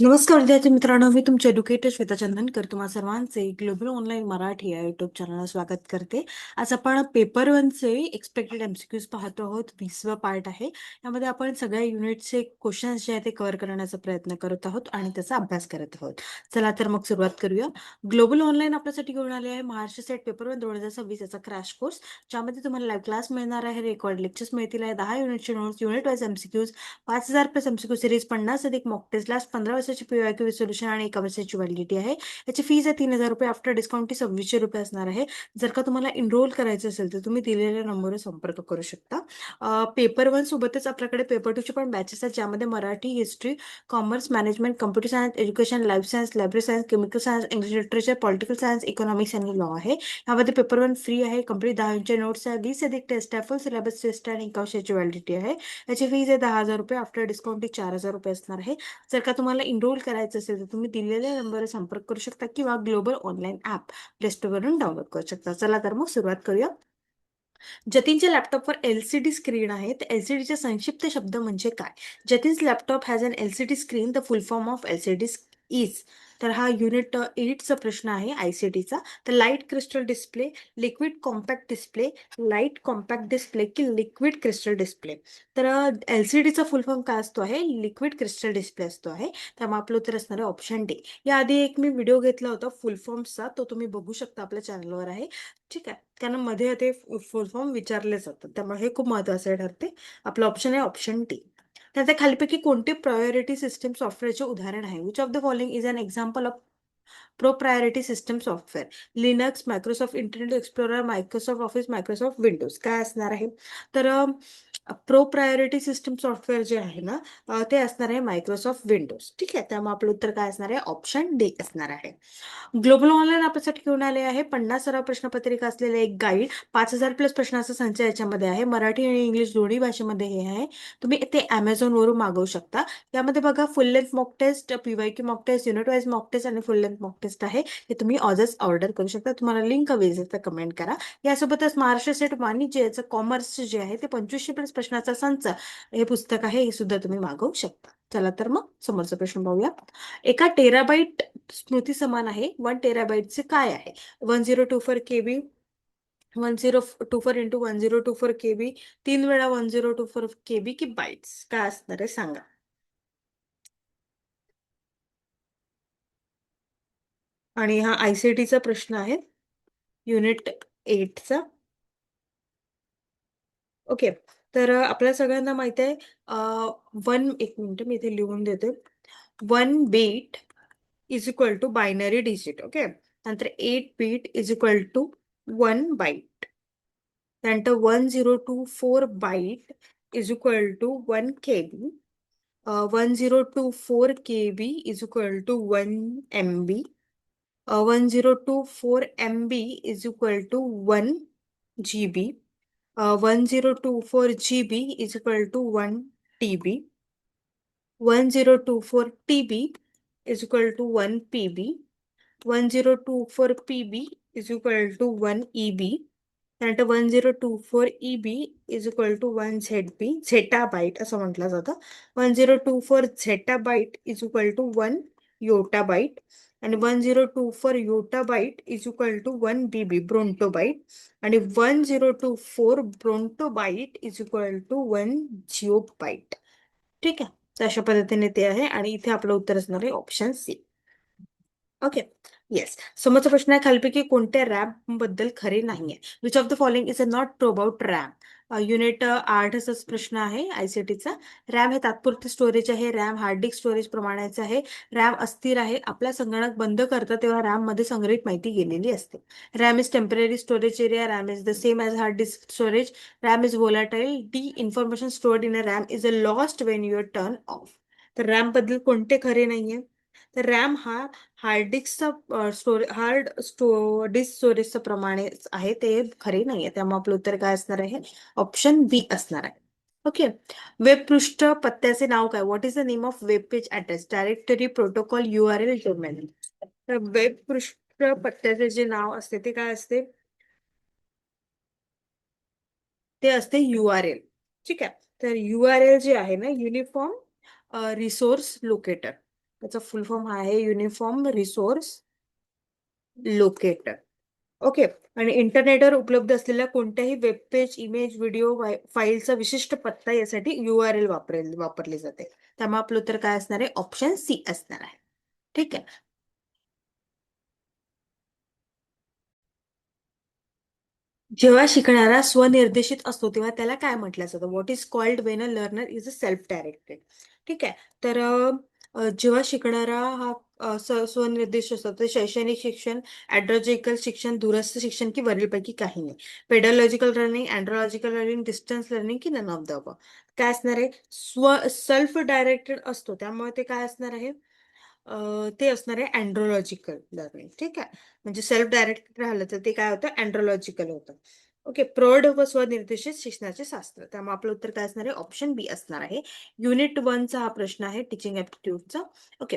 नमस्कार विद्यार्थी मित्रांनो, मी तुमचे एड्युकेटर श्वेता चंदनकर तुम्हा सर्वांचे ग्लोबल ऑनलाईन मराठी या युट्यूब चॅनलला स्वागत करते. आज आपण पेपर वनचे एक्सपेक्टेड एमसीक्यूज पाहतो आहोत. 20वा पार्ट आहे. यामध्ये आपण सगळ्या युनिटचे क्वेश्चन्स जे आहेत ते कव्हर करण्याचा प्रयत्न करत आहोत आणि त्याचा अभ्यास करत आहोत. चला तर मग सुरुवात करूया. ग्लोबल ऑनलाईन आपल्यासाठी घेऊन आले आहे महाराष्ट्र सेट पेपर वन 2026 याचा क्रॅश कोर्स, ज्यामध्ये तुम्हाला लाईव्ह क्लास मिळणार आहे, रेकॉर्ड लेक्चर्स मिळतील आहे, 10 युनिटचे notes, unit wise MCQs, 5,000 plus MCQ series, 50 अधिक मॉक टेस्ट, लास्ट 15 वर्षाची पीवायक्यू सोल्युशन आणि 1 वर्षाची व्हॅलिडिटी आहे. याची फीज आहे 3,000 रुपये. आफ्टर डिस्काउंट ती 2,600 रुपये असणार आहे. जर का तुम्हाला एनरोल करायचं असेल तर तुम्ही दिलेल्या नंबरवर संपर्क करू शकता. पेपर वन सोबतच आपल्याकडे पेपर टू चे पण बॅचेस आहेत, ज्यामध्ये Marathi, history, commerce, management, computer science, education, life science, library science, chemical science, English literature, political science, economics आणि लॉ आहे. यामध्ये पेपर वन फ्री आहे. कंप्लीट 10 युनिटचे नोट्स आहे, 20 अधिक टेस्ट आहे, फुल सिलेबस टेस्ट आहे आणि 1 वर्षाची व्हॅलिडिटी आहे. याची फीज आहे 10,000 रुपये. आफ्टर डिस्काउंट ती 4,000 रुपये असणार आहे. जर का तुम्हाला इनरोल करायचं असेल तर तुम्ही दिलेल्या नंबरवर संपर्क करू शकता किंवा ग्लोबल ऑनलाईन ॲप प्लेस्टोरवरून डाउनलोड करू शकता. चला तर मग सुरुवात करूया. जतीनच्या लॅपटॉपवर एलसीडी स्क्रीन आहे, तर एलसीडीचे संक्षिप्त शब्द म्हणजे काय? Jatin's laptop has an LCD screen, the full form of LCD is. तर हा युनिट 8चा प्रश्न आहे आयसीटीचा. तर light crystal display, liquid compact display, light compact display की लिक्विड क्रिस्टल डिस्प्ले. तर एलसीडीचा फुल फॉर्म काय असतो आहे? लिक्विड क्रिस्टल डिस्प्ले असतो आहे. त्यामुळे आपलं उत्तर असणार आहे ऑप्शन डी. याआधी एक मी व्हिडिओ घेतला होता फुल फॉर्मचा, तो तुम्ही बघू शकता, आपल्या चॅनलवर आहे. ठीक आहे, कारण मध्ये ते फुल फॉर्म विचारले जातात, त्यामुळे हे खूप महत्वाचे ठरते. आपलं ऑप्शन आहे ऑप्शन टी. त्याच्या खालीपैकी कोणते प्रायोरिटी सिस्टम सॉफ्टवेअरचे उदाहरण आहे? Which of the following is an example of pro priority system software? Linux, Microsoft Internet Explorer, Microsoft Office, Microsoft Windows. काय असणार आहे? तर प्रो प्रायोरिटी सिस्टम सॉफ्टवेअर जे आहे ना, ते असणार आहे मायक्रोसॉफ्ट विंडोज. ठीक आहे, त्यामुळे आपलं उत्तर काय असणार आहे? ऑप्शन डी असणार आहे. ग्लोबल ऑनलाईन आपल्यासाठी घेऊन आले आहे 50 सराव प्रश्नपत्रिका असलेले एक गाईड. 5,000 प्लस प्रश्नाचा संच याच्यामध्ये आहे. मराठी आणि इंग्लिश दोन्ही भाषेमध्ये हे आहे. तुम्ही ते वरून मागवू शकता. यामध्ये बघा, full length mock test, PYQ mock test, unit wise mock test आणि फुल लेंथ मॉक टेस्ट आहे. हे तुम्ही आजच ऑर्डर करू शकता. तुम्हाला लिंक हवी असेल तर कमेंट करा. यासोबतच महाराष्ट्र सेट वाणिज्य याचं कॉमर्स जे आहे ते 2500 प्लस प्रश्नाचा संच हे पुस्तक आहे, हे सुद्धा तुम्ही मागवू शकता. चला तर मग समोरचा प्रश्न पाहूया. एका टेराबाईट स्मृती समान आहे. 1 टेराबाईटचे काय आहे? 1024 KB, 1024 इंटू 1024 KB, 3 वेळा 1024 KB की बाईट्स? काय असणार आहे सांगा. आणि हा आयसीटीचा प्रश्न आहे, युनिट 8चा. ओके, तर आपल्या सगळ्यांना माहित आहे, एक मिनिट मी इथे लिहून देते. 1 bit is equal to binary digit. Okay, नंतर 8 bit is equal to 1 byte. त्यानंतर 1024 byte is equal to 1 KB. 1024 KB is equal to 1 MB. 1024 MB is equal to 1 GB. 1024 GB is equal to 1 TB. 1024 TB is equal to 1 PB. 1024 PB is equal to 1 EB. त्यानंतर 1024 EB is equal to 1 ZB, झेटाबाईट असं म्हटलं जातं. 1024 झेटाबाईट is equal to 1 योटाबाईट. आणि 1024 योटाबाईट is equal to 1 BB, ब्रोंटोबाईट. आणि 1024 ब्रोंटोबाईट is equal to 1 जिओबाईट. ठीक आहे, तर अशा पद्धतीने ते आहे आणि इथे आपलं उत्तर असणार आहे ऑप्शन सी. Okay, yes. समोरचा प्रश्न आहे, खालीपैकी कोणत्या रॅम बद्दल खरे नाहीये? Which of the following is a not true about RAM? Unit 8चा प्रश्न आहे आयसीटीचा. रॅम हे तात्पुरते स्टोरेज आहे. रॅम हार्ड डिस्क स्टोरेज प्रमाणाचे आहे. रॅम अस्थिर आहे. आपला संगणक बंद करता तेव्हा रॅम मध्ये संग्रहित माहिती गेलेली असते. RAM is temporary storage area. RAM is the same as hard disk storage. RAM is volatile. The information stored in a RAM is a lost when your turn off. तर रॅम बद्दल कोणते खरे नाहीये? तर रॅम हा hard डिस्कचा disk स्टोरेजच्या प्रमाणे आहे, ते खरे नाहीये. त्यामुळे आपलं उत्तर काय असणार आहे? ऑप्शन बी असणार आहे. ओके, वेब पृष्ठ पत्त्याचे नाव काय? What is the name of web page address? Directory, protocol, URL, domain. तर वेब पृष्ठ पत्त्याचे जे नाव असते ते काय असते? ते असते URL. ठीक आहे, तर URL जे आहे ना, युनिफॉर्म रिसोर्स लोकेटर. त्याचा फुल फॉर्म हा आहे युनिफॉर्म रिसोर्स लोकेटर. ओके. आणि इंटरनेटवर उपलब्ध असलेल्या कोणत्याही वेब पेज, इमेज, व्हिडिओ, फाईलचा विशिष्ट पत्ता यासाठी URL वापरली जाते. त्यामुळे आपलं उत्तर काय असणार आहे? ऑप्शन सी असणार आहे. ठीक आहे. जेव्हा शिकणारा स्वनिर्देशित असतो तेव्हा त्याला काय म्हटलं जातं? What is called when a learner is a self directed. ठीक आहे. तर जेव्हा शिकणारा हा स्वनिर्देश असतो तर शैक्षणिक शिक्षण, ॲड्रॉलॉजिकल शिक्षण, दूरस्थ शिक्षण की वरीलपैकी काही नाही. पेडॉलॉजिकल लर्निंग, अँड्रोलॉजिकल लर्निंग, डिस्टन्स लर्निंग की नन ऑफ द अबव. काय असणार आहे? सेल्फ डायरेक्टेड असतो त्यामुळे ते काय असणार आहे? ते असणार आहे अँड्रोलॉजिकल लर्निंग. ठीक आहे. म्हणजे सेल्फ डायरेक्टेड राहिलं तर ते काय होतं? अँड्रोलॉजिकल होतं. ओके. प्रौढ व स्वनिर्देशित शिक्षणाचे शास्त्र. त्यामुळे आपलं उत्तर काय असणार आहे? ऑप्शन बी असणार आहे. युनिट 1चा हा प्रश्न आहे टीचिंग ऍप्टिट्यूडचा. ओके.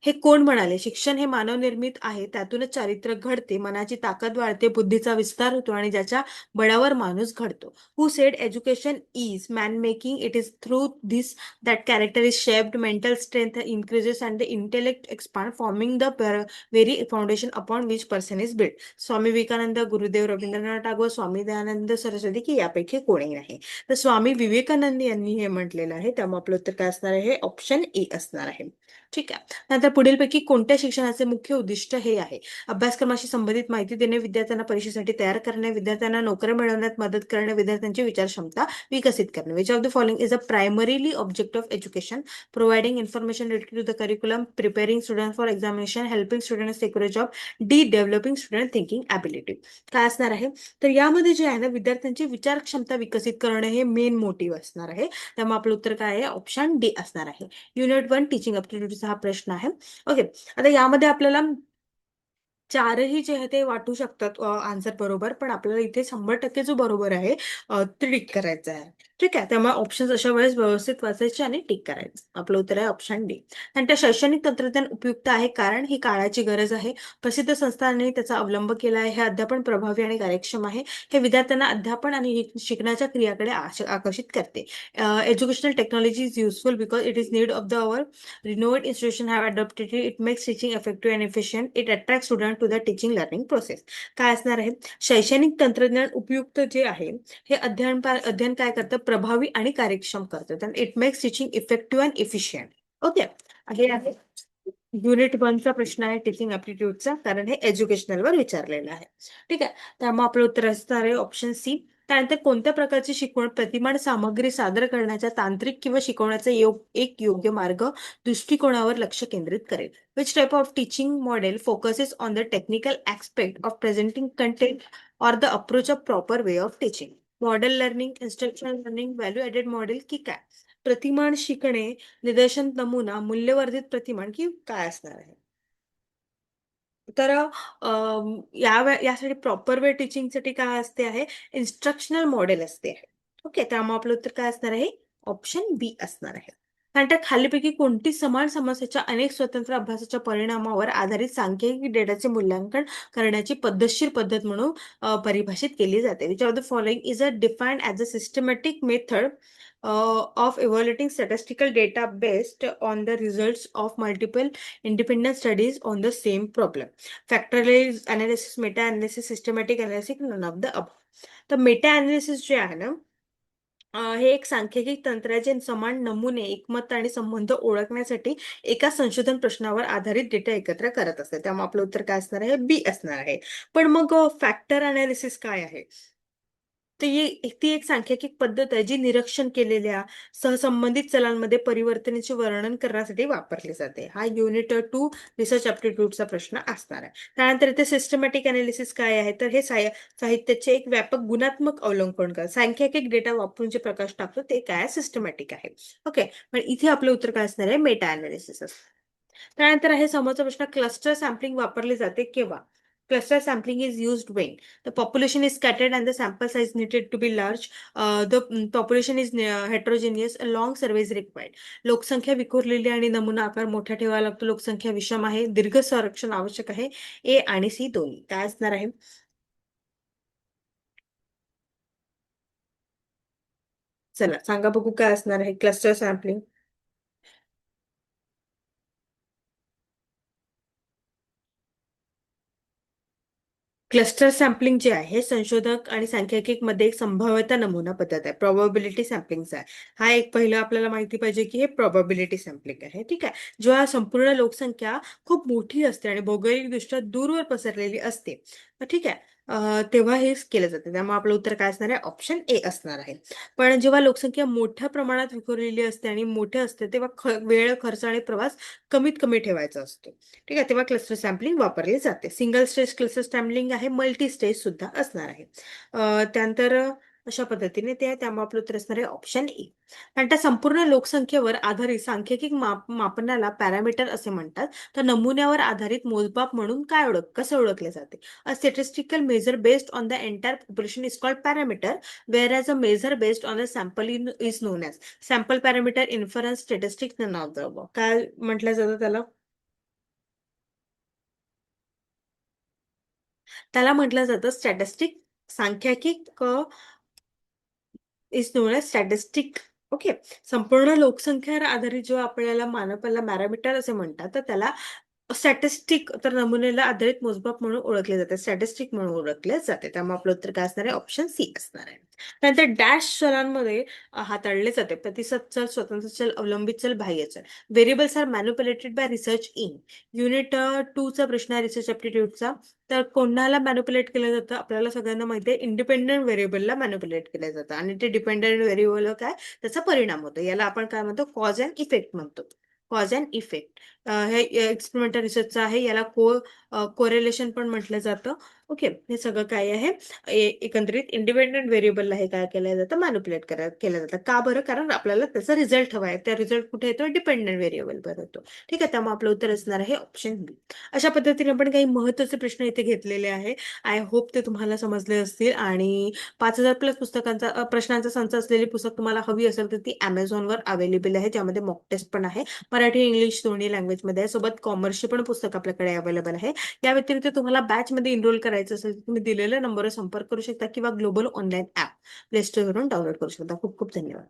हे कोण म्हणाले? शिक्षण हे मानवनिर्मित आहे, त्यातूनच चारित्र्य घडते, मनाची ताकद वाढते, बुद्धीचा विस्तार होतो आणि ज्याच्या बळावर माणूस घडतो. Who said education is man making? It is through this that character is shaped, mental strength increases, and the intellect expand, forming the very foundation upon which person is built. Swami Vivekananda, Gurudev Rabindranath Tagore, Swami Dayanand Saraswati की यापैकी कोणीही नाही. तर स्वामी विवेकानंद यांनी हे म्हटलेलं आहे. त्यामुळे आपलं उत्तर काय असणार आहे? ऑप्शन ए असणार आहे. ठीक आहे. नंतर पुढीलपैकी कोणत्या शिक्षणाचे मुख्य उद्दिष्ट हे आहे? अभ्यासक्रमाशी संबंधित माहिती देणे, विद्यार्थ्यांना परीक्षेसाठी तयार करणे, विद्यार्थ्यांना नोकऱ्या मिळवण्यात मदत करणे, विद्यार्थ्यांची विचार क्षमता विकसित करणे. Which of the following is a primarily object of education? Providing information related to the curriculum, preparing student for examination, helping student secure job, the developing student thinking ability. काय असणार आहे? तर यामध्ये जे आहे ना, विद्यार्थ्यांची विचार क्षमता विकसित करणं हे मेन मोटिव्ह असणार आहे. त्यामुळे आपलं उत्तर काय आहे? ऑप्शन डी असणार आहे. युनिट 1 टीचिंग अप्टिट्यूडचा हा प्रश्न आहे. ओके. आता यामध्ये आपल्याला चारही जे आहे ते वाटू शकतात आन्सर बरोबर, पण आपल्याला इथे 100% जो बरोबर आहे ते टिक करायचं आहे. ठीक आहे. त्यामुळे ऑप्शन्स अशा वेळेस व्यवस्थित वाचायचे आणि टिक करायचं. आपलं उत्तर आहे ऑप्शन डी. आणि त्या शैक्षणिक तंत्रज्ञान उपयुक्त आहे कारण ही काळाची गरज आहे. प्रसिद्ध संस्थांनी त्याचा अवलंब केला आहे. हे अध्यापन प्रभावी आणि कार्यक्षम आहे. हे विद्यार्थ्यांना अध्यापन आणि शिकण्याच्या क्रियाकडे आकर्षित करते. Educational technology is useful because it is need of the our renowned institution have adopted it. It makes teaching effective and efficient. It attracts students to the teaching learning process. काय असणार आहे? शैक्षणिक तंत्रज्ञान उपयुक्त जे आहे हे अध्ययन काय करतं? प्रभावी आणि कार्यक्षम करतं. It makes teaching effective and efficient. Okay. हे आहे युनिट 1चा प्रश्न आहे टीचिंग ऍप्टिट्यूडचा, कारण हे एज्युकेशनलवर विचारलेलं आहे. ठीक आहे. त्यामुळे आपलं उत्तर असणार आहे ऑप्शन सी. त्यानंतर कोणत्या प्रकारची शिकवण प्रतिमान सामग्री सादर करण्याच्या तांत्रिक किंवा शिकवण्याचा एक योग्य मार्ग दृष्टिकोनावर लक्ष केंद्रित करेल? Which type of teaching model focuses on the technical aspect of presenting content or the approach of proper way of teaching? Model learning, instructional learning, value added model की काय? प्रतिमान शिकणे, निदर्शन नमुना, मूल्यवर्धित प्रतिमान की काय असणार आहे? तर यासाठी प्रॉपर वे टीचिंगसाठी काय असते आहे? इन्स्ट्रक्शनल मॉडेल असते आहे. ओके. त्यामुळे आपलं उत्तर काय असणार आहे? ऑप्शन बी असणार आहे. कारण त्या खालीपैकी कोणती समान समस्येच्या अनेक स्वतंत्र अभ्यासाच्या परिणामावर आधारित सांख्यिकी डेटाचे मूल्यांकन करण्याची पद्धतशीर पद्धत म्हणून परिभाषित केली जाते? Which of the following is a defined as a systematic method of evaluating statistical data based on the results of multiple independent studies on the same problem? Factorial analysis, meta analysis, systematic analysis, none of the above. तर Meta analysis जे आहे ना, हे एक सांख्यिकी तंत्र आहे जे समान नमुने, एकमत आणि संबंध ओळखण्यासाठी एका संशोधन प्रश्नावर आधारित डेटा एकत्र करत असते. त्यामुळे आपलं उत्तर काय असणार आहे? बी असणार आहे. पण मग फॅक्टर अनालिसिस काय आहे? तर ती एक सांख्यिकी पद्धत आहे जी निरीक्षण केलेल्या सहसंबंधित चलांमध्ये परिवर्तनाचे वर्णन करण्यासाठी वापरली जाते. हा युनिट 2 रिसर्च ॲप्टिट्यूडचा प्रश्न असणार आहे. त्यानंतर इथे सिस्टमॅटिक अनालिसिस काय आहे? तर हे साहित्याचे एक व्यापक गुणात्मक अवलोकन कर, सांख्यिक डेटा वापरून जे प्रकाश टाकतो ते काय? सिस्टमॅटिक आहे. ओके. पण इथे आपलं उत्तर काय असणार आहे? Meta analysis. त्यानंतर आहे समोरचा प्रश्न, क्लस्टर सॅम्पलिंग वापरले जाते केव्हा? Cluster sampling is used when the population is scattered and the sample size needed to be large. The population is heterogeneous. A long survey is required. लोकसंख्या विखुरलेली आणि नमुना आकार मोठा ठेवावा लागतो. लोकसंख्या विषम आहे. दीर्घ संरक्षण आवश्यक आहे. ए आणि सी दोन्ही. काय असणार आहे? चला सांगा बघू काय असणार आहे क्लस्टर सॅम्पलिंग. क्लस्टर सॅम्पलिंग जे आहे संशोधक आणि सांख्यिकीमध्ये एक संभाव्यता नमुना पद्धत आहे, प्रॉबॅबिलिटी सॅम्पलिंगचा आहे. हा एक पहिलं आपल्याला माहिती पाहिजे की हे प्रॉबॅबिलिटी सॅम्पलिंग आहे. ठीक आहे. जेव्हा संपूर्ण लोकसंख्या खूप मोठी असते आणि भौगोलिकदृष्ट्या दूरवर पसरलेली असते, ठीक आहे, तेव्हा हे केलं जातं. त्यामुळे आपलं उत्तर काय असणार आहे? ऑप्शन ए असणार आहे. पण जेव्हा लोकसंख्या मोठ्या प्रमाणात विखुरलेली असते आणि मोठे असते तेव्हा वेळ, खर्च आणि प्रवास कमीत कमी ठेवायचा असतो. ठीक आहे, तेव्हा क्लस्टर सॅम्पलिंग वापरली जाते. सिंगल स्टेज क्लस्टर सॅम्पलिंग आहे, मल्टी स्टेज सुद्धा असणार आहे. त्यानंतर अशा पद्धतीने ते आहे, त्यामुळे आपलं उत्तर असणार आहे ऑप्शन ए. आणि त्या संपूर्ण लोकसंख्येवर आधारित सांख्यिकी मापनाला पॅरामीटर असे म्हणतात. तर नमुन्यावर आधारित मोजमाप म्हणून कसं ओळखले जाते? A statistical measure based on the entire population is called parameter, whereas a measure based on a sample is known as sample parameter, inference, statistics, none of the above. काय म्हटलं जातं त्याला? त्याला म्हटलं जातं स्टॅटिस्टिक, सांख्यिक is known as statistic. Okay. संपूर्ण लोकसंख्येवर आधारित जो आपल्याला मानपाला पॅरामीटर असे म्हणतात, तर त्याला स्टॅटिस्टिक, तर नमुन्याला आधारित मोजमाप म्हणून ओळखले जाते, स्टॅटिस्टिक म्हणून ओळखले जाते. त्यामुळे आपलं उत्तर काय असणार आहे? ऑप्शन सी असणार आहे. त्यानंतर डॅश चलांमध्ये हाताळले जाते प्रतिसाद चल, स्वतंत्र चल, अवलंबित चल, बाह्य चल. Variables are manipulated by research in unit 2 चा प्रश्न आहे रिसर्च ॲप्टिट्यूडचा. तर कोणाला मॅनिप्युलेट केलं जातं? आपल्याला सगळ्यांना माहिती आहे इंडिपेंडंट व्हेरिएबलला मॅनिप्युलेट केलं जातं आणि ते डिपेंडंट व्हेरिएबल काय त्याचा परिणाम होतो. याला आपण काय म्हणतो? कॉज अँड इफेक्ट म्हणतो. Cause and effect. हे एक्सपेरिमेंटल रिसर्चचं आहे. याला कोरेलेशन पण म्हटलं जातं. ओके. हे सगळं काय आहे? एकंदरीत इंडिपेंडंट व्हेरिएबलला हे काय केलं जातं? मॅनिप्युलेट केलं जातं. का बरं? कारण आपल्याला त्याचा रिझल्ट हवा आहे. त्या रिझल्ट कुठे येतो? डिपेंडंट व्हेरिएबलवर येतो. ठीक आहे. त्यामुळे आपलं उत्तर असणार आहे ऑप्शन बी. अशा पद्धतीने आपण काही महत्त्वाचे प्रश्न इथे घेतलेले आहे. आय होप ते तुम्हाला समजले असतील आणि 5,000 प्लस प्रश्नांचा संच असलेली पुस्तक तुम्हाला हवी असेल तर ती Amazonवर अवेलेबल आहे. ज्यामध्ये मॉक टेस्ट पण आहे. मराठी, इंग्लिश दोन्ही लँग्वेजमध्ये आहे. सोबत कॉमर्सचे पण पुस्तक आपल्याकडे अवेलेबल आहे. या व्यतिरिक्त तुम्हाला बॅचमध्ये एनरोल करायचं असेल तर तुम्ही दिलेल्या नंबरवर संपर्क करू शकता किंवा ग्लोबल ऑनलाईन ॲप प्ले स्टोअरवरून डाउनलोड करू शकता. खूप खूप धन्यवाद.